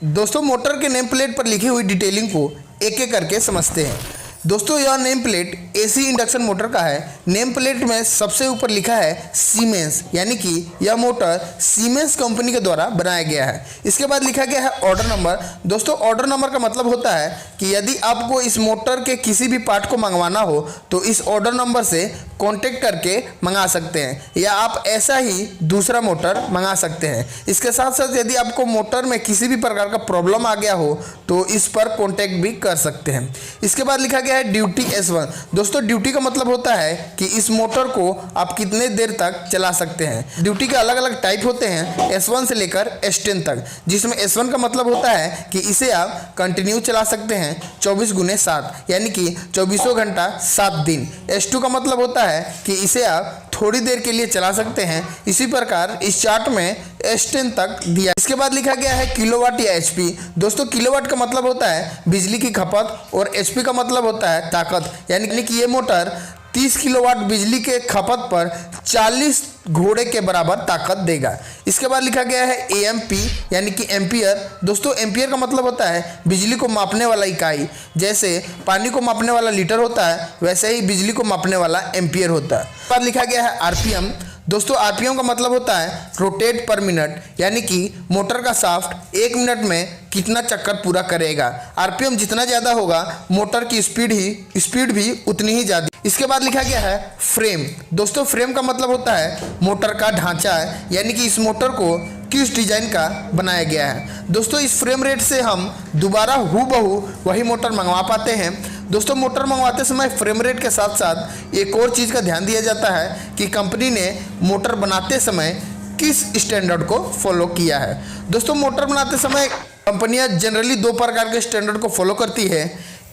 दोस्तों मोटर के name plate पर लिखी हुई डिटेलिंग को एक एक करके समझते हैं। दोस्तों यह name plate AC induction motor का है। नेम प्लेट में सबसे ऊपर लिखा है सीमेंस, यानी कि यह मोटर सीमेंस कंपनी के द्वारा बनाया गया है। इसके बाद लिखा गया है ऑर्डर नंबर। दोस्तों ऑर्डर नंबर का मतलब होता है कि यदि आपको इस मोटर के किसी भी पार्ट को मंगवाना हो तो इस ऑर्डर नंबर से कांटेक्ट करके मंगा सकते हैं, या आप ऐसा ही दूसरा मोटर मंगा सकते हैं। इसके साथ साथ यदि आपको मोटर में किसी भी प्रकार का प्रॉब्लम आ गया हो तो इस पर कांटेक्ट भी कर सकते हैं। इसके बाद लिखा गया है ड्यूटी S1। दोस्तों ड्यूटी का मतलब होता है कि इस मोटर को आप कितने देर तक चला सकते हैं। ड्यूटी के अलग अलग टाइप होते हैं S1 से लेकर S10 तक, जिसमें S1 का मतलब होता है कि इसे आप कंटिन्यू चला सकते हैं 24x7, यानी कि 24 घंटा 7 दिन। S2 का मतलब होता है कि इसे आप थोड़ी देर के लिए चला सकते हैं। इसी प्रकार इस चार्ट में S10 तक दिया। इसके बाद लिखा गया है किलोवाट या HP। दोस्तों किलोवाट का मतलब होता है बिजली की खपत और HP का मतलब होता है ताकत, यानी कि ये मोटर 30 किलोवाट बिजली के खपत पर 40 घोड़े के बराबर ताकत देगा। इसके बाद लिखा गया है AMP, यानी कि एम्पियर। दोस्तों एम्पियर का मतलब होता है बिजली को मापने वाला इकाई। जैसे पानी को मापने वाला लीटर होता है, वैसे ही बिजली को मापने वाला एम्पियर होता है। इसके बाद लिखा गया है RPM। दोस्तों RPM का मतलब होता है रोटेट पर मिनट, यानी कि मोटर का शाफ्ट 1 मिनट में कितना चक्कर पूरा करेगा। RPM जितना ज़्यादा होगा मोटर की स्पीड भी उतनी ही ज़्यादा। इसके बाद लिखा गया है फ्रेम। दोस्तों फ्रेम का मतलब होता है मोटर का ढांचा है, यानी कि इस मोटर को किस डिजाइन का बनाया गया है। दोस्तों इस फ्रेम रेट से हम दोबारा हूबहू वही मोटर मंगवा पाते हैं। दोस्तों मोटर मंगवाते समय फ्रेम रेट के साथ साथ एक और चीज़ का ध्यान दिया जाता है कि कंपनी ने मोटर बनाते समय किस स्टैंडर्ड को फॉलो किया है। दोस्तों मोटर बनाते समय कंपनियां जनरली 2 प्रकार के स्टैंडर्ड को फॉलो करती है।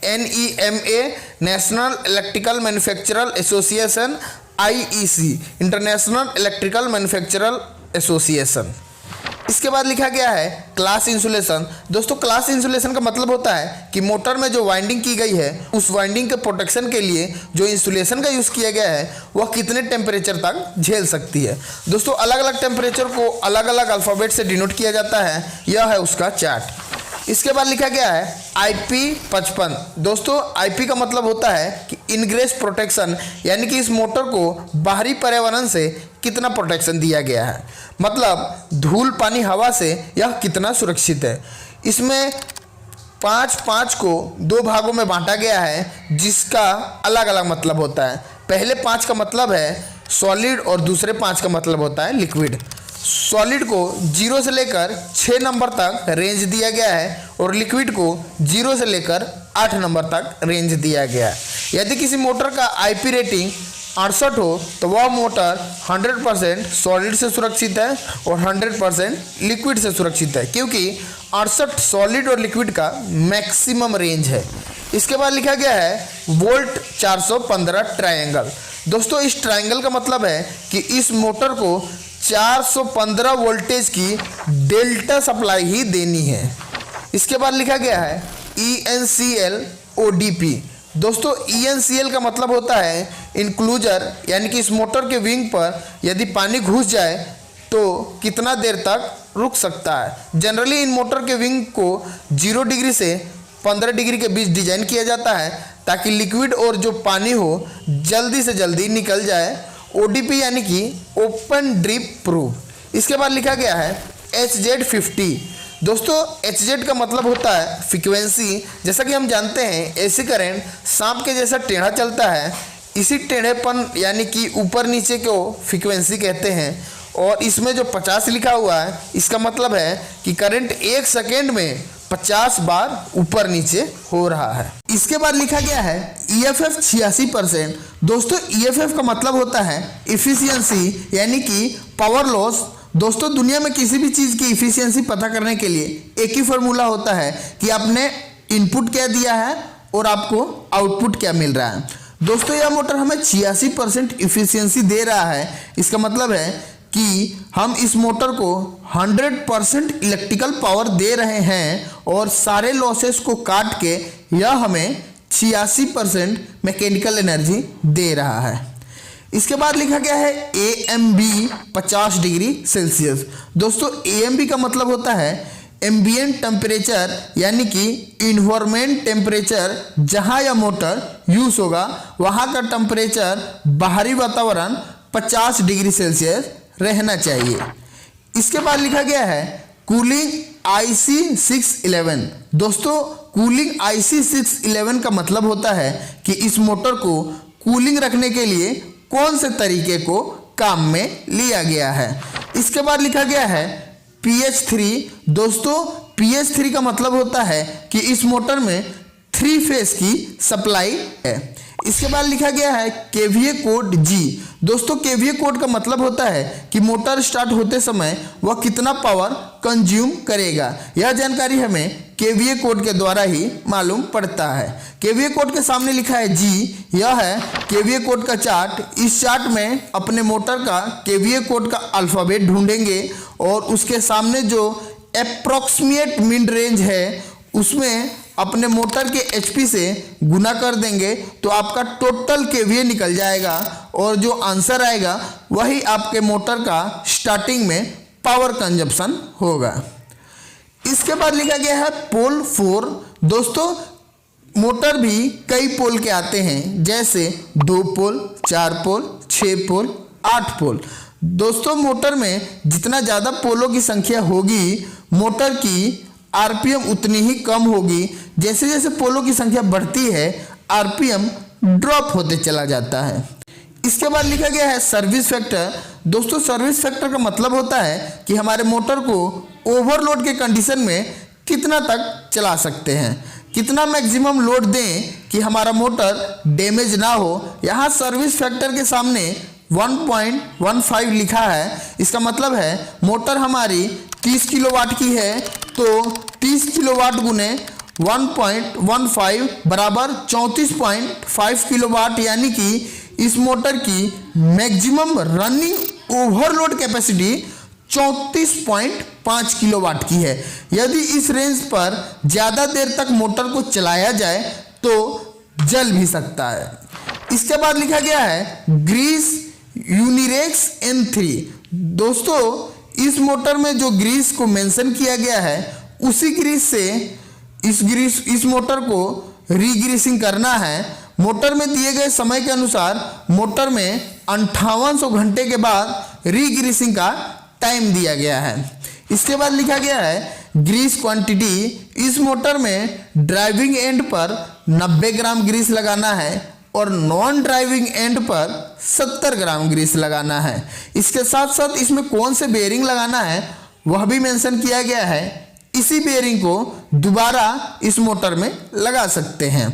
NEMA national electrical manufacturer association, IEC international electrical manufacturer association. इसके बाद लिखा गया है क्लास इंसुलेशन। दोस्तों क्लास इंसुलेशन का मतलब होता है कि मोटर में जो वाइंडिंग की गई है उस वाइंडिंग के प्रोटेक्शन के लिए जो इंसुलेशन का यूज़ किया गया है वह कितने टेम्परेचर तक झेल सकती है। दोस्तों अलग अलग टेम्परेचर को अलग अलग अल्फ़ाबेट से डिनोट किया जाता है, यह है उसका चार्ट। इसके बाद लिखा गया है IP55। दोस्तों IP का मतलब होता है कि इनग्रेस प्रोटेक्शन, यानी कि इस मोटर को बाहरी पर्यावरण से कितना प्रोटेक्शन दिया गया है, मतलब धूल पानी हवा से यह कितना सुरक्षित है। इसमें 5 को 2 भागों में बांटा गया है, जिसका अलग अलग मतलब होता है। पहले 5 का मतलब है सॉलिड और दूसरे 5 का मतलब होता है लिक्विड। सॉलिड को 0 से लेकर 6 नंबर तक रेंज दिया गया है और लिक्विड को 0 से लेकर 8 नंबर तक रेंज दिया गया है। यदि किसी मोटर का IP रेटिंग 68 हो तो वह मोटर 100% सॉलिड से सुरक्षित है और 100% लिक्विड से सुरक्षित है, क्योंकि 68 सॉलिड और लिक्विड का मैक्सिमम रेंज है। इसके बाद लिखा गया है वोल्ट 415 ट्रायंगल। दोस्तों इस ट्रायंगल का मतलब है कि इस मोटर को 415 वोल्टेज की डेल्टा सप्लाई ही देनी है। इसके बाद लिखा गया है ENCL ODP। दोस्तों ENCL का मतलब होता है इंक्लूजर, यानी कि इस मोटर के विंग पर यदि पानी घुस जाए तो कितना देर तक रुक सकता है। जनरली इन मोटर के विंग को 0 डिग्री से 15 डिग्री के बीच डिजाइन किया जाता है ताकि लिक्विड और जो पानी हो जल्दी से जल्दी निकल जाए। ODP यानी कि ओपन ड्रिप प्रूफ। इसके बाद लिखा गया है HZ50। दोस्तों HZ का मतलब होता है फ्रीक्वेंसी। जैसा कि हम जानते हैं AC करंट सांप के जैसा टेढ़ा चलता है, इसी टेढ़ेपन यानी कि ऊपर नीचे को फ्रीक्वेंसी कहते हैं। और इसमें जो 50 लिखा हुआ है इसका मतलब है कि करंट 1 सेकेंड में 50 बार ऊपर नीचे हो रहा है। इसके बाद लिखा गया है EFF 86%। दोस्तों EFF का मतलब होता है इफिशियंसी, यानी कि पावर लॉस। दोस्तों दुनिया में किसी भी चीज़ की इफिशियंसी पता करने के लिए एक ही फॉर्मूला होता है कि आपने इनपुट क्या दिया है और आपको आउटपुट क्या मिल रहा है। दोस्तों यह मोटर हमें 86% इफिशियंसी दे रहा है। इसका मतलब है कि हम इस मोटर को 100% इलेक्ट्रिकल पावर दे रहे हैं और सारे लॉसेस को काट के यह हमें 86% मैकेनिकल एनर्जी दे रहा है। इसके बाद लिखा गया है AMB 50 डिग्री सेल्सियस। दोस्तों AMB का मतलब होता है एम्बिएंट टेम्परेचर यानी कि इन्वायरमेंट टेम्परेचर जहां यह मोटर यूज होगा वहां का टेम्परेचर बाहरी वातावरण 50 डिग्री सेल्सियस रहना चाहिए। इसके बाद लिखा गया है कूलिंग IC 611। दोस्तों कूलिंग IC 611 का मतलब होता है कि इस मोटर को कूलिंग रखने के लिए कौन से तरीके को काम में लिया गया है। इसके बाद लिखा गया है PH3। दोस्तों PH3 का मतलब होता है कि इस मोटर में 3 फेज की सप्लाई है। इसके बाद लिखा गया है KVA कोड G। दोस्तों KVA कोड का मतलब होता है कि मोटर स्टार्ट होते समय वह कितना पावर कंज्यूम करेगा। यह जानकारी हमें KVA कोड के द्वारा ही मालूम पड़ता है। KVA कोड के सामने लिखा है G। यह है KVA कोड का चार्ट। इस चार्ट में अपने मोटर का KVA कोड का अल्फ़ाबेट ढूंढेंगे और उसके सामने जो अप्रॉक्सीमेट मिड रेंज है उसमें अपने मोटर के HP से गुना कर देंगे तो आपका टोटल KVA निकल जाएगा और जो आंसर आएगा वही आपके मोटर का स्टार्टिंग में पावर कंजप्शन होगा। इसके बाद लिखा गया है पोल 4। दोस्तों मोटर भी कई पोल के आते हैं, जैसे 2 पोल, 4 पोल, 6 पोल, 8 पोल। दोस्तों मोटर में जितना ज़्यादा पोलों की संख्या होगी मोटर की RPM उतनी ही कम होगी। जैसे जैसे पोलों की संख्या बढ़ती है RPM ड्रॉप होते चला जाता है। इसके बाद लिखा गया है सर्विस फैक्टर। दोस्तों सर्विस फैक्टर का मतलब होता है कि हमारे मोटर को ओवरलोड के कंडीशन में कितना तक चला सकते हैं, कितना मैक्सिमम लोड दें कि हमारा मोटर डैमेज ना हो। यहाँ सर्विस फैक्टर के सामने 1.15 लिखा है। इसका मतलब है मोटर हमारी 30 किलोवाट की है तो 30 किलोवाट गुने 1.15 बराबर 34.5 किलोवाट, यानी कि इस मोटर की maximum running overload capacity 34.5 kilowatt की है। यदि इस रेंज पर ज़्यादा देर तक मोटर को चलाया जाए तो जल भी सकता है। इसके बाद लिखा गया है ग्रीस यूनिरेक्स N3। दोस्तों इस मोटर में जो ग्रीस को मेंशन किया गया है उसी ग्रीस से इस मोटर को रीग्रीसिंग करना है। मोटर में दिए गए समय के अनुसार मोटर में 5800 घंटे के बाद रीग्रीसिंग का टाइम दिया गया है। इसके बाद लिखा गया है ग्रीस क्वांटिटी। इस मोटर में ड्राइविंग एंड पर 90 ग्राम ग्रीस लगाना है और नॉन ड्राइविंग एंड पर 70 ग्राम ग्रीस लगाना है। इसके साथ साथ इसमें कौन से बेयरिंग लगाना है वह भी मेंशन किया गया है। इसी बेयरिंग को दोबारा इस मोटर में लगा सकते हैं।